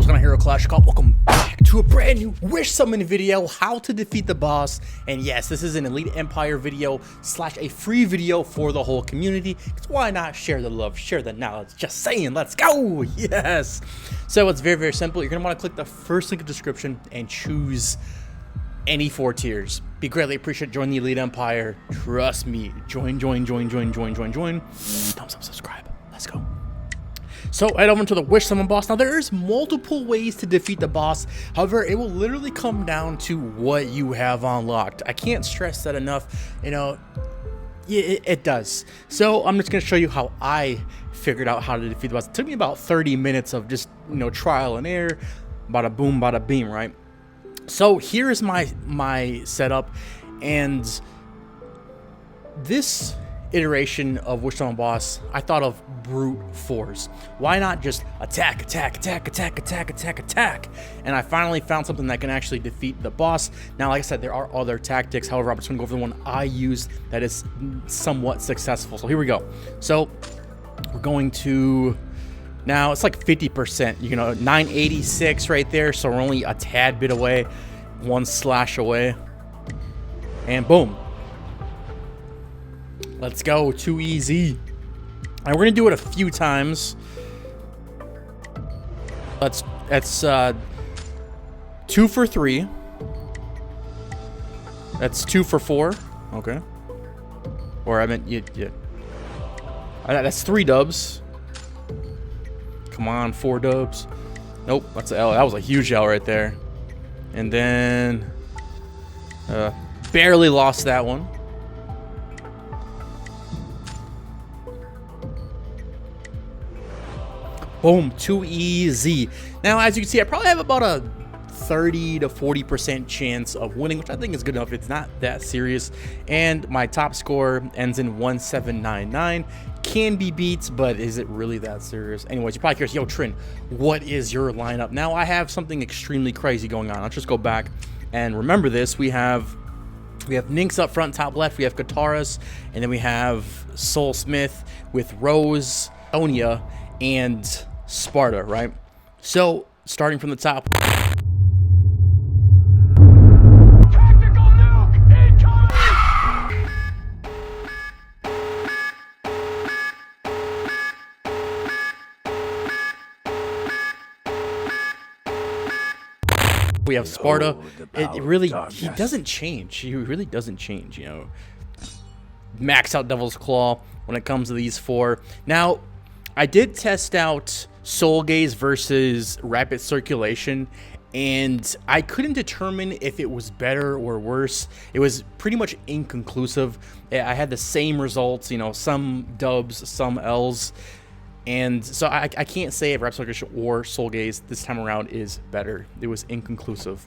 what's going on, Hero Clash Call? Welcome back to a brand new Wish Summon video, how to defeat the boss. And yes, this is an Elite Empire video slash a free video for the whole community. Because why not share the love, share the knowledge? Just saying, let's go! Yes! So it's very, very simple. You're going to want to click the first link in the description and choose any 4 tiers. Be greatly appreciated. Join the Elite Empire. Trust me. Join. Thumbs up, subscribe. Let's go. So head over to the Wish Summon boss. Now there's multiple ways to defeat the boss. However, it will literally come down to what you have unlocked. I can't stress that enough. You know, it does. So I'm just going to show you how I figured out how to defeat the boss. It took me about 30 minutes of just, you know, trial and error. Bada boom, bada beam, right? So here's my setup, and this iteration of Wish Summon boss, I thought of brute force. Why not just attack? And I finally found something that can actually defeat the boss. Now, like I said, there are other tactics. However, I'm just gonna go over the one I used that is somewhat successful. So here we go. So we're going to, now it's like 50%, you know, 986 right there. So we're only a tad bit away, 1 slash away, and boom. Let's go, too easy. And we're gonna do it a few times. That's 2 for 3. That's 2 for 4. Okay. Or I meant, yeah. That's 3 dubs. Come on, 4 dubs. Nope, that's an L. That was a huge L right there. And then barely lost that one. Boom, too easy. Now, as you can see, I probably have about a 30 to 40% chance of winning, which I think is good enough. It's not that serious. And my top score ends in 1799. Can be beat, but is it really that serious? Anyways, you're probably curious, yo, Trin, what is your lineup? Now, I have something extremely crazy going on. Let's just go back and remember this. We have Nynx up front, top left. We have Kataras, and then we have Soul Smith with Rose, Sonya, and Sparta, right? So, starting from the top. Tactical nuke incoming! We have Sparta. It really, he doesn't change. He really doesn't change, you know. Max out Devil's Claw when it comes to these 4. Now, I did test out Soul Gaze versus Rapid Circulation, and I couldn't determine if it was better or worse. It was pretty much inconclusive. I had the same results, you know, some dubs, some L's. And so I can't say if Rapid Circulation or Soul Gaze this time around is better. It was inconclusive.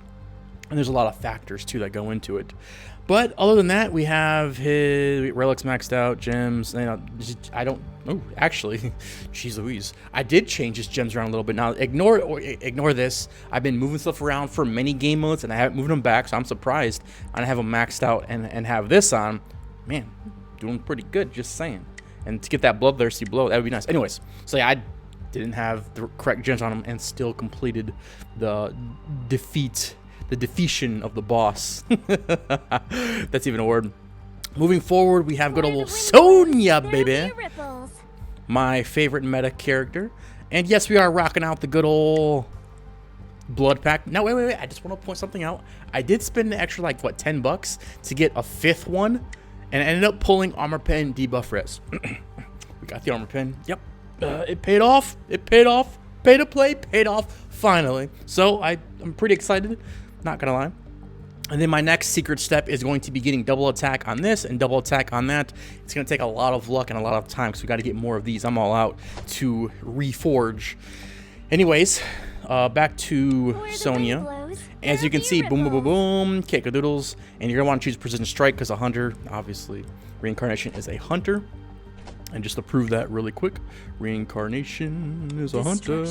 And there's a lot of factors, too, that go into it. But other than that, we have his relics maxed out, gems. You know, I don't. Oh, actually, jeez Louise, I did change his gems around a little bit. Now, ignore this. I've been moving stuff around for many game modes, and I haven't moved them back, so I'm surprised. I have them maxed out and have this on. Man, doing pretty good. Just saying. And to get that bloodthirsty blow, that would be nice. Anyways, so yeah, I didn't have the correct gems on them, and still completed the defeation of the boss. That's even a word. Moving forward, we have good old Sonya, baby. My favorite meta character. And yes, we are rocking out the good old blood pack. Now, wait. I just want to point something out. I did spend the extra, like, what, $10 to get a 5th one. And I ended up pulling Armor Pen Debuff Res. We got the Armor Pen. Yep. It paid off. It paid off. Pay to play. Paid off. Finally. So, I'm pretty excited. Not gonna lie. And then my next secret step is going to be getting double attack on this and double attack on that. It's gonna take a lot of luck and a lot of time, because we got to get more of these. I'm all out to reforge. Anyways, back to Sonya. As you can see, boom, boom, boom, boom, kick-a-doodles. And you're gonna want to choose Precision Strike, because a hunter, obviously, Reincarnation is a hunter. And just to prove that really quick, Reincarnation is a hunter.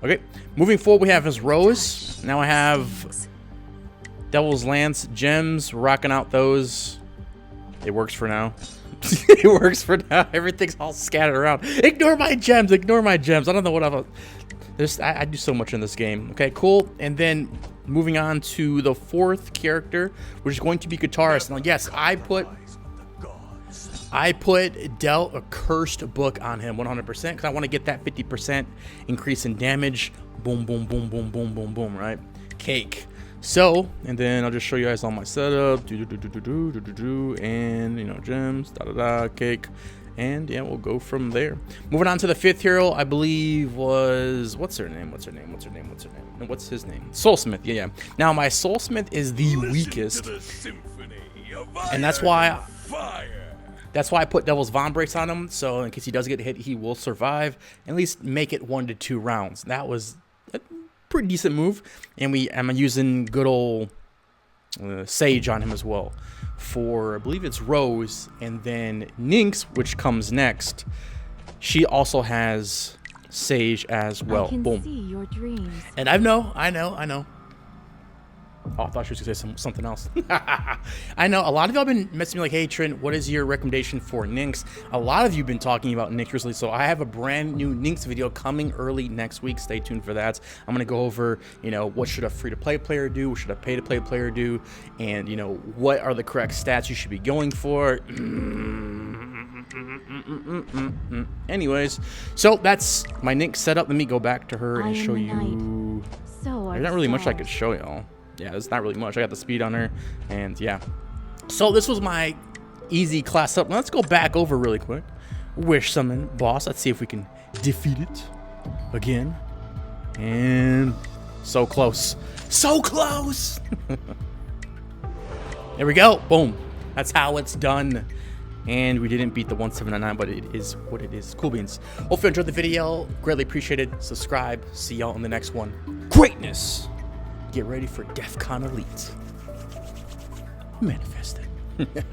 Okay, moving forward, we have his Rose. Now I have Devil's Lance, gems, rocking out those. It works for now. It works for now. Everything's all scattered around. Ignore my gems. Ignore my gems. I don't know what I'm... I do so much in this game. Okay, cool. And then moving on to the fourth character, which is going to be guitarist. Now, yes, I dealt a cursed book on him 100% because I want to get that 50% increase in damage. Boom, boom, boom, boom, boom, boom, boom, right? Cake. So, and then I'll just show you guys all my setup. And, you know, gems, cake. And yeah, we'll go from there. Moving on to the fifth hero, I believe was, what's her name? And what's his name? Soulsmith, yeah. Now, my Soulsmith is the weakest. And that's why I put Devil's Vombrace on him. So in case he does get hit, he will survive. At least make it 1 to 2 rounds. That was a pretty decent move. And I'm using good old Sage on him as well. For, I believe it's Rose, and then Nynx, which comes next, she also has Sage as well. I can Boom. see your dreams. And I know. Oh, I thought she was going to say something else. I know. A lot of y'all been messaging me like, hey, Trent, what is your recommendation for Nynx? A lot of you have been talking about Nynx recently, so I have a brand new Nynx video coming early next week. Stay tuned for that. I'm going to go over, you know, what should a free-to-play player do? What should a pay-to-play player do? And, you know, what are the correct stats you should be going for? Anyways, so that's my Nynx setup. Let me go back to her and show you. So There's not really much I could show y'all. Yeah, there's not really much. I got the speed on her, and yeah. So this was my easy class up. Let's go back over really quick. Wish Summon boss. Let's see if we can defeat it again. And so close. So close! There we go. Boom. That's how it's done. And we didn't beat the 1799, but it is what it is. Cool beans. Hope you enjoyed the video. Greatly appreciated. Subscribe. See y'all in the next one. Greatness! Get ready for DEF CON Elite. Manifest it.